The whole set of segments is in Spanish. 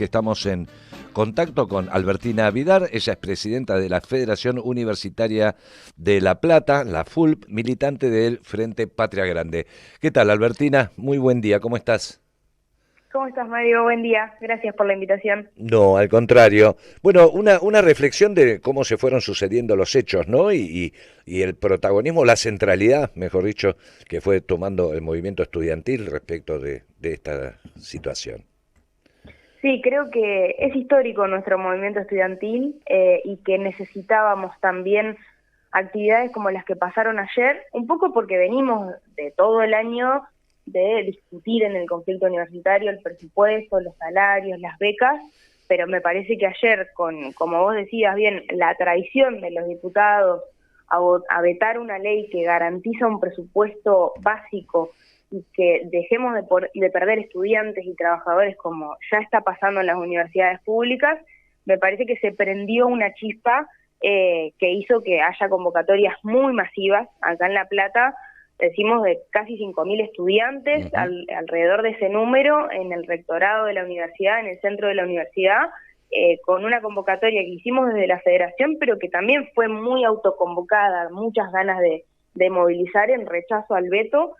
que estamos en contacto con Albertina Vidar. Ella es presidenta de la Federación Universitaria de La Plata, la FULP, militante del Frente Patria Grande. ¿Qué tal, Albertina? Muy buen día, ¿cómo estás? ¿Cómo estás, Mario? Buen día. Gracias por la invitación. No, al contrario. Bueno, una reflexión de cómo se fueron sucediendo los hechos, ¿no? Y el protagonismo, la centralidad, mejor dicho, que fue tomando el movimiento estudiantil respecto de esta situación. Sí, creo que es histórico nuestro movimiento estudiantil y que necesitábamos también actividades como las que pasaron ayer, un poco porque venimos de todo el año de discutir en el conflicto universitario el presupuesto, los salarios, las becas, pero me parece que ayer, como vos decías bien, la traición de los diputados a vetar una ley que garantiza un presupuesto básico y que dejemos de perder estudiantes y trabajadores como ya está pasando en las universidades públicas, me parece que se prendió una chispa que hizo que haya convocatorias muy masivas acá en La Plata, decimos de casi 5.000 estudiantes, alrededor de ese número, en el rectorado de la universidad, en el centro de la universidad, con una convocatoria que hicimos desde la federación, pero que también fue muy autoconvocada, muchas ganas de movilizar en rechazo al veto,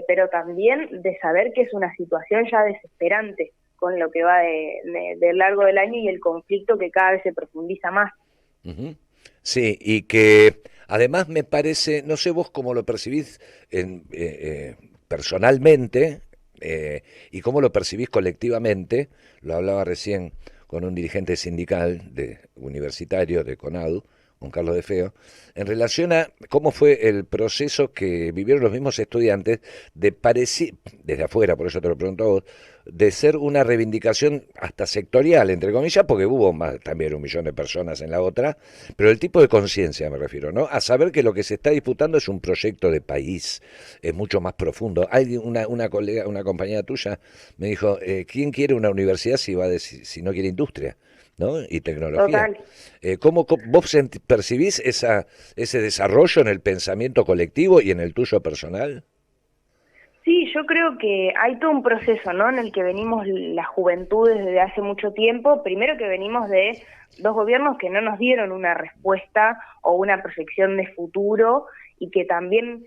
pero también de saber que es una situación ya desesperante con lo que va de largo del año y el conflicto que cada vez se profundiza más. Sí, y que además me parece, no sé vos cómo lo percibís personalmente y cómo lo percibís colectivamente, lo hablaba recién con un dirigente sindical universitario de CONADU, con Carlos De Feo, en relación a cómo fue el proceso que vivieron los mismos estudiantes de parecer, desde afuera, por eso te lo pregunto a vos, de ser una reivindicación hasta sectorial, entre comillas, porque hubo más, también 1 millón de personas en la otra, pero el tipo de conciencia me refiero, ¿no? A saber que lo que se está disputando es un proyecto de país, es mucho más profundo. Alguien, una colega, una compañera tuya me dijo, ¿quién quiere una universidad si no quiere industria? ¿No? Y tecnología. Total. ¿Cómo vos percibís ese desarrollo en el pensamiento colectivo y en el tuyo personal? Sí, yo creo que hay todo un proceso, ¿no?, en el que venimos las juventudes desde hace mucho tiempo. Primero que venimos de dos gobiernos que no nos dieron una respuesta o una proyección de futuro y que también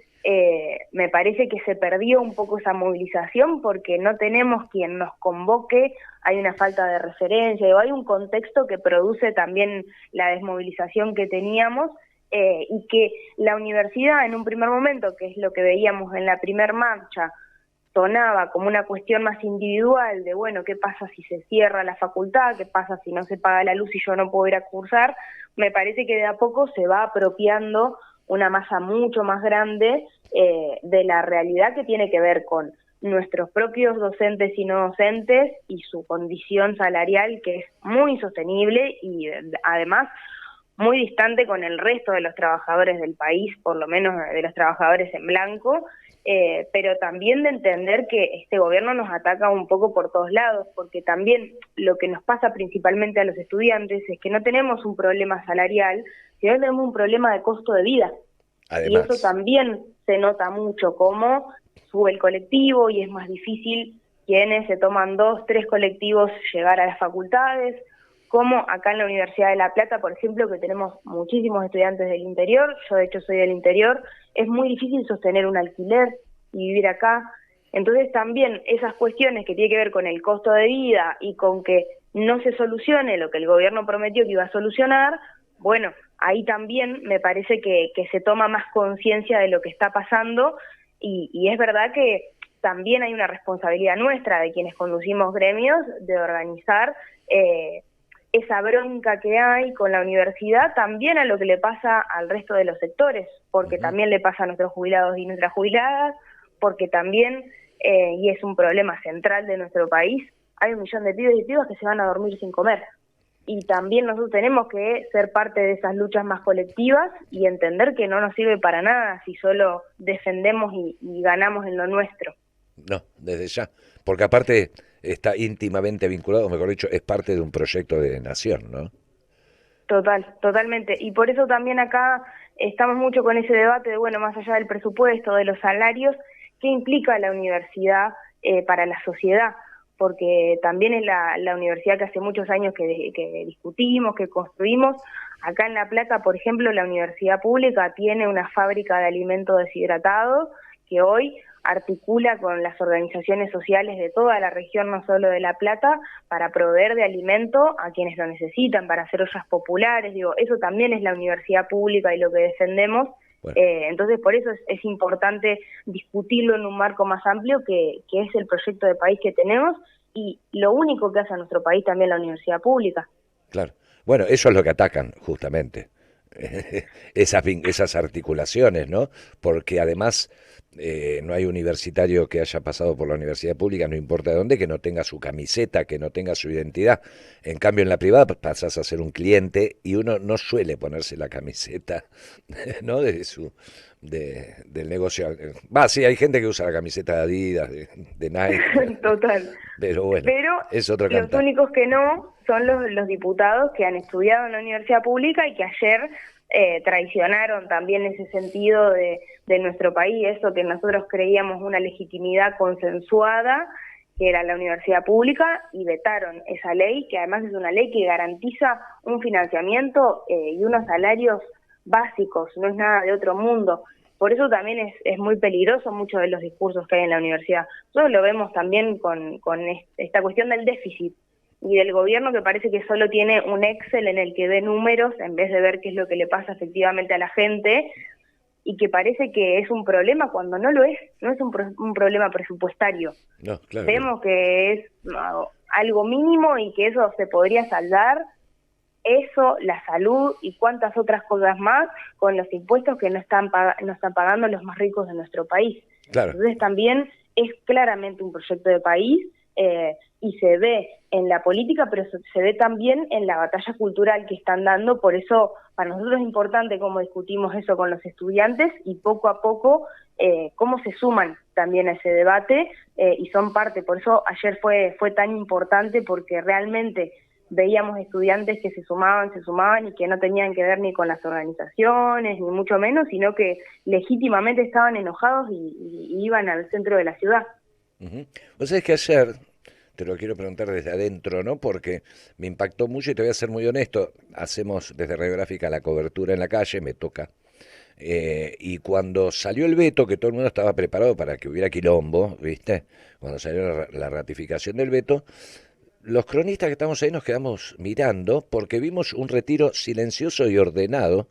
me parece que se perdió un poco esa movilización porque no tenemos quien nos convoque, hay una falta de referencia o hay un contexto que produce también la desmovilización que teníamos. Y que la universidad en un primer momento, que es lo que veíamos en la primer marcha, sonaba como una cuestión más individual de, bueno, ¿qué pasa si se cierra la facultad? ¿Qué pasa si no se paga la luz y yo no puedo ir a cursar? Me parece que de a poco se va apropiando una masa mucho más grande de la realidad que tiene que ver con nuestros propios docentes y no docentes y su condición salarial, que es muy insostenible y además muy distante con el resto de los trabajadores del país, por lo menos de los trabajadores en blanco, pero también de entender que este gobierno nos ataca un poco por todos lados, porque también lo que nos pasa principalmente a los estudiantes es que no tenemos un problema salarial, sino que tenemos un problema de costo de vida. Y eso Además. también se nota mucho, cómo sube el colectivo y es más difícil quienes se toman 2, 3 colectivos llegar a las facultades, como acá en la Universidad de La Plata, por ejemplo, que tenemos muchísimos estudiantes del interior, yo de hecho soy del interior, es muy difícil sostener un alquiler y vivir acá. Entonces también esas cuestiones que tienen que ver con el costo de vida y con que no se solucione lo que el gobierno prometió que iba a solucionar, bueno, ahí también me parece que se toma más conciencia de lo que está pasando y es verdad que también hay una responsabilidad nuestra de quienes conducimos gremios de organizar esa bronca que hay con la universidad también a lo que le pasa al resto de los sectores, porque también le pasa a nuestros jubilados y nuestras jubiladas, porque también, y es un problema central de nuestro país, hay 1 millón de pibes y pibas que se van a dormir sin comer. Y también nosotros tenemos que ser parte de esas luchas más colectivas y entender que no nos sirve para nada si solo defendemos y ganamos en lo nuestro. No, desde ya. Porque aparte está íntimamente vinculado, o mejor dicho, es parte de un proyecto de nación, ¿no? Totalmente. Y por eso también acá estamos mucho con ese debate de, bueno, más allá del presupuesto, de los salarios, ¿qué implica la universidad para la sociedad? porque también es la universidad que hace muchos años que discutimos, que construimos. Acá en La Plata, por ejemplo, la universidad pública tiene una fábrica de alimentos deshidratados que hoy articula con las organizaciones sociales de toda la región, no solo de La Plata, para proveer de alimento a quienes lo necesitan, para hacer ollas populares. Digo, eso también es la universidad pública y lo que defendemos. Bueno. Entonces, por eso es importante discutirlo en un marco más amplio, que es el proyecto de país que tenemos y lo único que hace a nuestro país también la universidad pública. Claro. Bueno, eso es lo que atacan, justamente. Esas articulaciones, ¿no? Porque además no hay universitario que haya pasado por la universidad pública, no importa de dónde, que no tenga su camiseta, que no tenga su identidad. En cambio, en la privada pasás a ser un cliente y uno no suele ponerse la camiseta, ¿no? Del negocio. Sí, hay gente que usa la camiseta de Adidas, de Nike. Total. Pero bueno, es otro los cantar. únicos que no son los diputados que han estudiado en la universidad pública y que ayer traicionaron también ese sentido de nuestro país, eso que nosotros creíamos una legitimidad consensuada, que era la universidad pública, y vetaron esa ley, que además es una ley que garantiza un financiamiento y unos salarios básicos, no es nada de otro mundo. Por eso también es muy peligroso muchos de los discursos que hay en la universidad. Nosotros lo vemos también con esta cuestión del déficit y del gobierno, que parece que solo tiene un Excel en el que ve números en vez de ver qué es lo que le pasa efectivamente a la gente, y que parece que es un problema cuando no lo es, no es un problema presupuestario. No, claro. Vemos que es algo mínimo y que eso se podría saldar, eso, la salud y cuantas otras cosas más, con los impuestos que no están pagando los más ricos de nuestro país. Claro. Entonces también es claramente un proyecto de país, y se ve en la política, pero se ve también en la batalla cultural que están dando. Por eso para nosotros es importante cómo discutimos eso con los estudiantes y poco a poco cómo se suman también a ese debate y son parte. Por eso ayer fue tan importante, porque realmente veíamos estudiantes que se sumaban y que no tenían que ver ni con las organizaciones, ni mucho menos, sino que legítimamente estaban enojados y iban al centro de la ciudad. Vos sabés que ayer, te lo quiero preguntar desde adentro, ¿no? Porque me impactó mucho y te voy a ser muy honesto. Hacemos desde Radiográfica la cobertura en la calle, me toca. Y cuando salió el veto, que todo el mundo estaba preparado para que hubiera quilombo, ¿viste? Cuando salió la ratificación del veto, los cronistas que estamos ahí nos quedamos mirando porque vimos un retiro silencioso y ordenado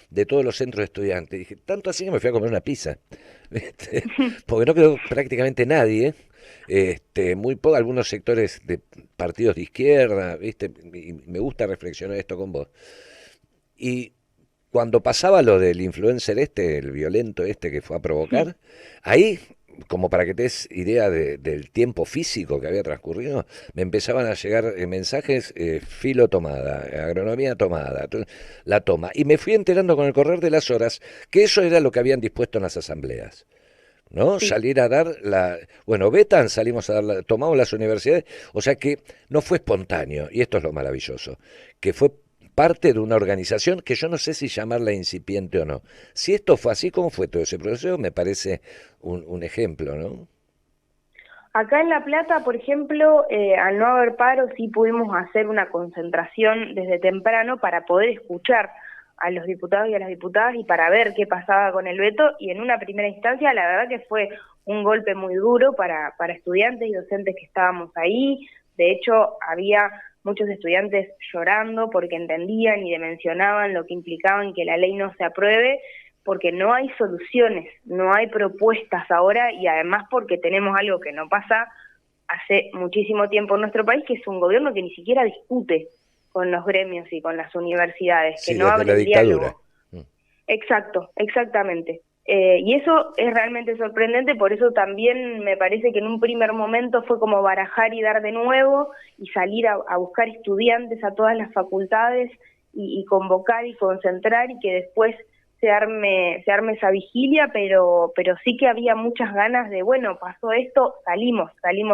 de todos los centros de estudiantes. Dije, tanto así que me fui a comer una pizza, ¿viste? Porque no quedó prácticamente nadie, muy poco, algunos sectores de partidos de izquierda, ¿viste? Y me gusta reflexionar esto con vos. Y cuando pasaba lo del influencer el violento que fue a provocar, ahí, como para que te des idea del tiempo físico que había transcurrido, me empezaban a llegar mensajes, filo tomada, agronomía tomada, la toma. Y me fui enterando con el correr de las horas que eso era lo que habían dispuesto en las asambleas, ¿no? Sí. Salir a dar vetan, salimos a dar tomamos las universidades, o sea que no fue espontáneo, y esto es lo maravilloso, que fue parte de una organización que yo no sé si llamarla incipiente o no. Si esto fue así, ¿cómo fue todo ese proceso? Me parece un ejemplo, ¿no? Acá en La Plata, por ejemplo, al no haber paro, sí pudimos hacer una concentración desde temprano para poder escuchar a los diputados y a las diputadas y para ver qué pasaba con el veto, y en una primera instancia la verdad que fue un golpe muy duro para estudiantes y docentes que estábamos ahí. De hecho, había muchos estudiantes llorando porque entendían y dimensionaban lo que implicaban que la ley no se apruebe, porque no hay soluciones, no hay propuestas ahora, y además porque tenemos algo que no pasa hace muchísimo tiempo en nuestro país, que es un gobierno que ni siquiera discute con los gremios y con las universidades, que no abre el diálogo. Exacto, exactamente. Y eso es realmente sorprendente, por eso también me parece que en un primer momento fue como barajar y dar de nuevo, y salir a buscar estudiantes a todas las facultades, y convocar y concentrar, y que después se arme esa vigilia, pero sí que había muchas ganas de, bueno, pasó esto, salimos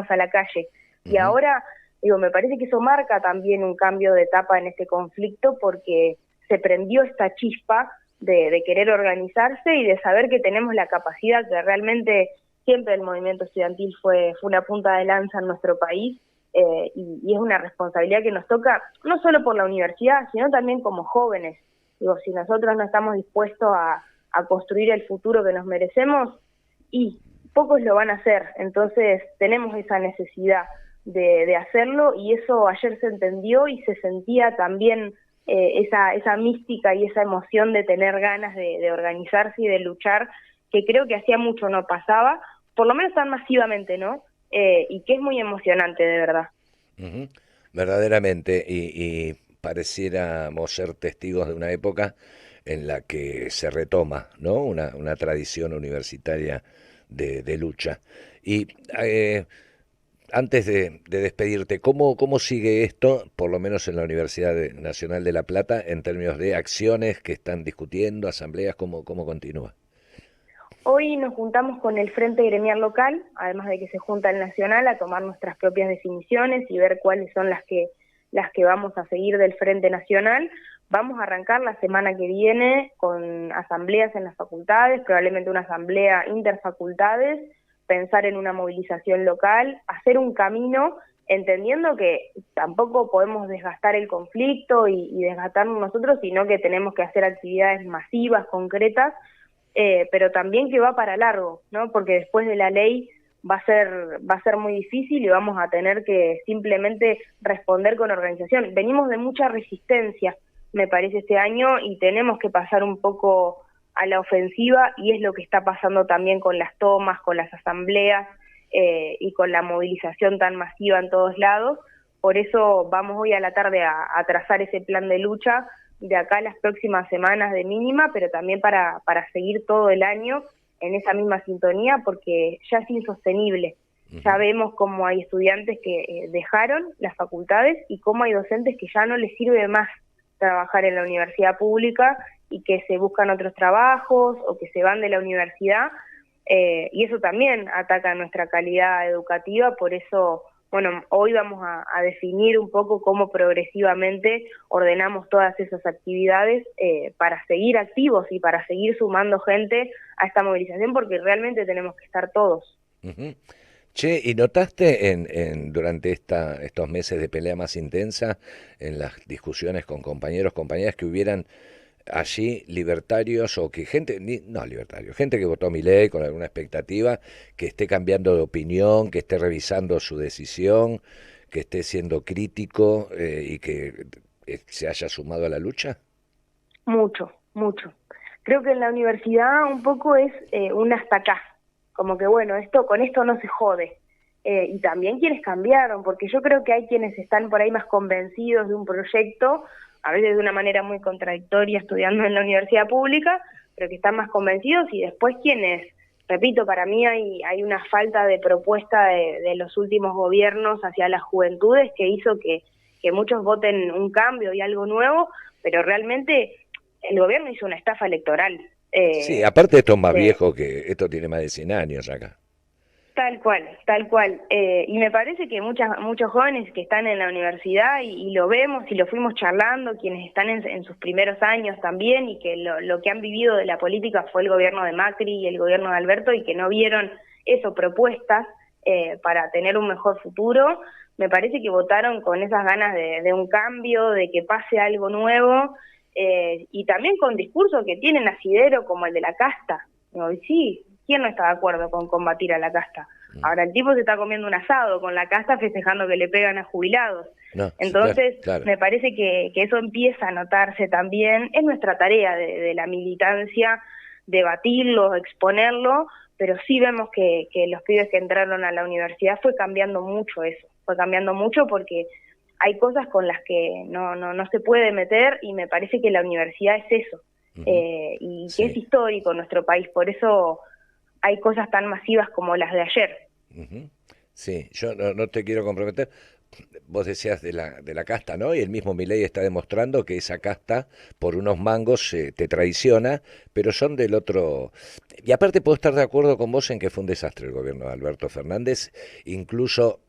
a la calle. Y ahora, me parece que eso marca también un cambio de etapa en este conflicto, porque se prendió esta chispa de querer organizarse y de saber que tenemos la capacidad, que realmente siempre el movimiento estudiantil fue una punta de lanza en nuestro país, y es una responsabilidad que nos toca, no solo por la universidad, sino también como jóvenes. Digo, si nosotros no estamos dispuestos a construir el futuro que nos merecemos, y pocos lo van a hacer, entonces tenemos esa necesidad de hacerlo, y eso ayer se entendió y se sentía también esa mística y esa emoción de tener ganas de organizarse y de luchar, que creo que hacía mucho no pasaba, por lo menos tan masivamente, ¿no? Y que es muy emocionante, de verdad. Ujú. Verdaderamente, y pareciéramos ser testigos de una época en la que se retoma, ¿no? Una tradición universitaria de lucha. Y antes de despedirte, ¿cómo sigue esto, por lo menos en la Nacional de La Plata, en términos de acciones que están discutiendo, asambleas, cómo continúa? Hoy nos juntamos con el Frente Gremial Local, además de que se junta el Nacional, a tomar nuestras propias definiciones y ver cuáles son las que vamos a seguir del Frente Nacional. Vamos a arrancar la semana que viene con asambleas en las facultades, probablemente una asamblea interfacultades, pensar en una movilización local, hacer un camino, entendiendo que tampoco podemos desgastar el conflicto y desgastarnos nosotros, sino que tenemos que hacer actividades masivas, concretas, pero también que va para largo, ¿no? Porque después de la ley va a ser muy difícil y vamos a tener que simplemente responder con organización. Venimos de mucha resistencia, me parece, este año, y tenemos que pasar un poco a la ofensiva, y es lo que está pasando también con las tomas, con las asambleas, y con la movilización tan masiva en todos lados. Por eso vamos hoy a la tarde a trazar ese plan de lucha de acá a las próximas semanas de mínima, pero también para seguir todo el año en esa misma sintonía, porque ya es insostenible. Ya vemos cómo hay estudiantes que dejaron las facultades y cómo hay docentes que ya no les sirve más trabajar en la universidad pública y que se buscan otros trabajos o que se van de la universidad, y eso también ataca nuestra calidad educativa. Por eso, bueno, hoy vamos a definir un poco cómo progresivamente ordenamos todas esas actividades para seguir activos y para seguir sumando gente a esta movilización, porque realmente tenemos que estar todos. Ujú. Che, ¿y notaste durante estos meses de pelea más intensa, en las discusiones con compañeros, compañeras, que hubieran allí libertarios o que no libertarios, gente que votó Milei con alguna expectativa, que esté cambiando de opinión, que esté revisando su decisión, que esté siendo crítico, y que se haya sumado a la lucha? Mucho, mucho. Creo que en la universidad un poco es un hasta acá, como que bueno, con esto no se jode. Y también quienes cambiaron, porque yo creo que hay quienes están por ahí más convencidos de un proyecto, a veces de una manera muy contradictoria estudiando en la universidad pública, pero que están más convencidos, y después quienes, repito, para mí hay una falta de propuesta de los últimos gobiernos hacia las juventudes que hizo que muchos voten un cambio y algo nuevo, pero realmente el gobierno hizo una estafa electoral. Sí, aparte esto es más viejo, que esto tiene más de 100 años acá. Tal cual, tal cual. Y me parece que muchos jóvenes que están en la universidad, y lo vemos y lo fuimos charlando, quienes están en sus primeros años también, y que lo que han vivido de la política fue el gobierno de Macri y el gobierno de Alberto, y que no vieron propuestas para tener un mejor futuro, me parece que votaron con esas ganas de un cambio, de que pase algo nuevo, y también con discursos que tienen asidero, como el de la casta. Digo, y sí, ¿quién no está de acuerdo con combatir a la casta? Ahora el tipo se está comiendo un asado con la casta festejando que le pegan a jubilados. No, sí, Entonces, claro. me parece que eso empieza a notarse también. Es nuestra tarea de la militancia, debatirlo, exponerlo, pero sí vemos que los pibes que entraron a la universidad fue cambiando mucho eso. Fue cambiando mucho porque hay cosas con las que no se puede meter, y me parece que la universidad es eso. Y que es histórico en nuestro país, por eso hay cosas tan masivas como las de ayer. Sí, yo no te quiero comprometer. Vos decías de la casta, ¿no? Y el mismo Milei está demostrando que esa casta, por unos mangos, te traiciona, pero son del otro. Y aparte puedo estar de acuerdo con vos en que fue un desastre el gobierno de Alberto Fernández, incluso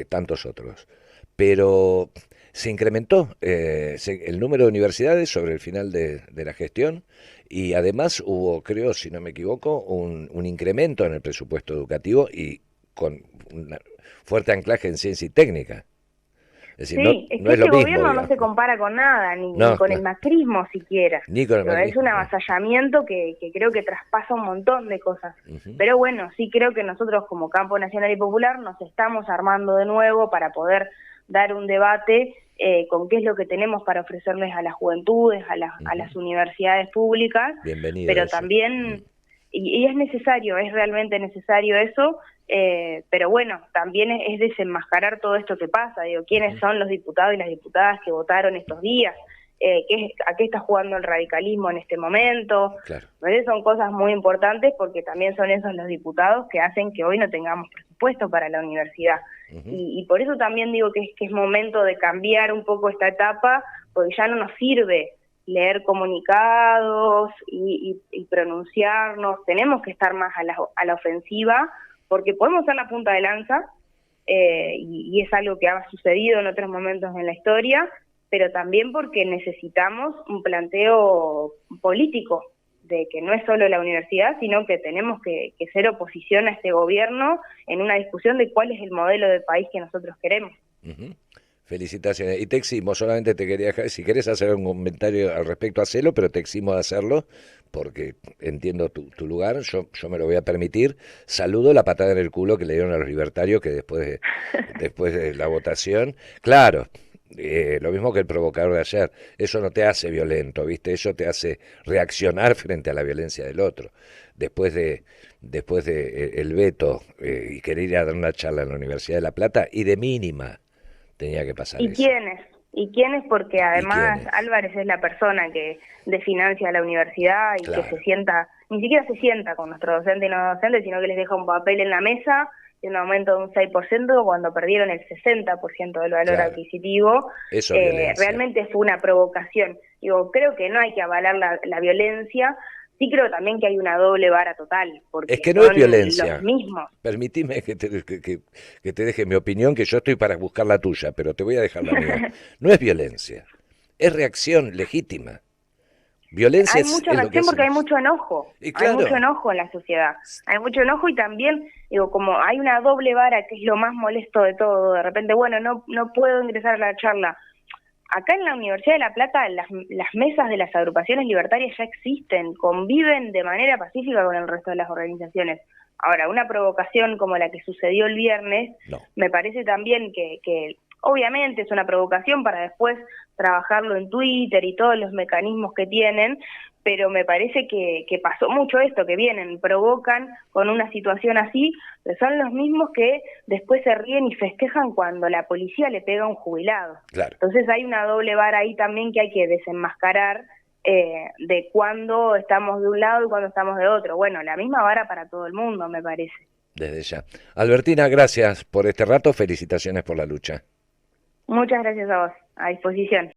tantos otros. Pero se incrementó el número de universidades sobre el final de la gestión y además hubo, creo, si no me equivoco, un incremento en el presupuesto educativo y con un fuerte anclaje en ciencia y técnica. Es decir, no, Sí, es no que es lo este mismo, gobierno no digamos. se compara con nada, ni No, con el claro, macrismo siquiera. ni con el Pero es un macrismo, no. avasallamiento que creo que traspasa un montón de cosas. Ujú, Pero bueno, sí creo que nosotros como Campo Nacional y Popular nos estamos armando de nuevo para poder dar un debate con qué es lo que tenemos para ofrecerles a las juventudes, a ujú. las universidades públicas, Bienvenido pero eso. también, y es necesario, es realmente necesario eso. Pero bueno, también es desenmascarar todo esto que pasa, digo, quiénes Ujú, son los diputados y las diputadas que votaron estos días, a qué está jugando el radicalismo en este momento. claro. Entonces son cosas muy importantes porque también son esos los diputados que hacen que hoy no tengamos presupuesto para la universidad. Ujú, Y por eso también digo que es momento de cambiar un poco esta etapa, porque ya no nos sirve leer comunicados y pronunciarnos, tenemos que estar más a la ofensiva, porque podemos ser la punta de lanza, y es algo que ha sucedido en otros momentos en la historia, pero también porque necesitamos un planteo político, de que no es solo la universidad, sino que tenemos que ser oposición a este gobierno en una discusión de cuál es el modelo de país que nosotros queremos. ujú. Felicitaciones. Y te eximo, solamente te quería dejar, si quieres hacer un comentario al respecto, hacelo, pero te eximo de hacerlo, porque entiendo tu lugar, yo me lo voy a permitir. Saludo la patada en el culo que le dieron a los libertarios que después de la votación, claro, lo mismo que el provocador de ayer, eso no te hace violento, ¿viste? Eso te hace reaccionar frente a la violencia del otro. Después de el veto y querer ir a dar una charla en la Universidad de La Plata, y de mínima tenía que pasar ¿Y eso. quiénes? ¿Y quiénes? Porque ¿Y además quiénes? Álvarez es la persona que desfinancia la universidad y que se Claro, sienta, ni siquiera se sienta con nuestros docentes y no docentes, sino que les deja un papel en la mesa y un aumento de un 6% cuando perdieron el 60% del valor claro. adquisitivo. Eso es violencia. Realmente fue una provocación. Digo, creo que no hay que avalar la violencia, sí creo también que hay una doble vara total, Es porque que no es son los violencia. mismos. Permitime que te deje mi opinión, que yo estoy para buscar la tuya, pero te voy a dejar la mía. No es violencia, es reacción legítima. Violencia Hay mucha es lo que reacción porque hacen. hay Y mucho claro, enojo en la sociedad, hay mucho enojo y también, digo, como hay una doble vara que es lo más molesto de todo, de repente, bueno, no puedo ingresar a la charla. Acá en la Universidad de La Plata las mesas de las agrupaciones libertarias ya existen, conviven de manera pacífica con el resto de las organizaciones. Ahora, una provocación como la que sucedió el viernes, no. me parece también que obviamente es una provocación para después trabajarlo en Twitter y todos los mecanismos que tienen, pero me parece que pasó mucho esto, que vienen, provocan con una situación así, pero son los mismos que después se ríen y festejan cuando la policía le pega a un jubilado. Claro, Entonces hay una doble vara ahí también que hay que desenmascarar, de cuándo estamos de un lado y cuándo estamos de otro. Bueno, la misma vara para todo el mundo, me parece. desde ya. Albertina, gracias por este rato, felicitaciones por la lucha. Muchas gracias a vos, a disposición.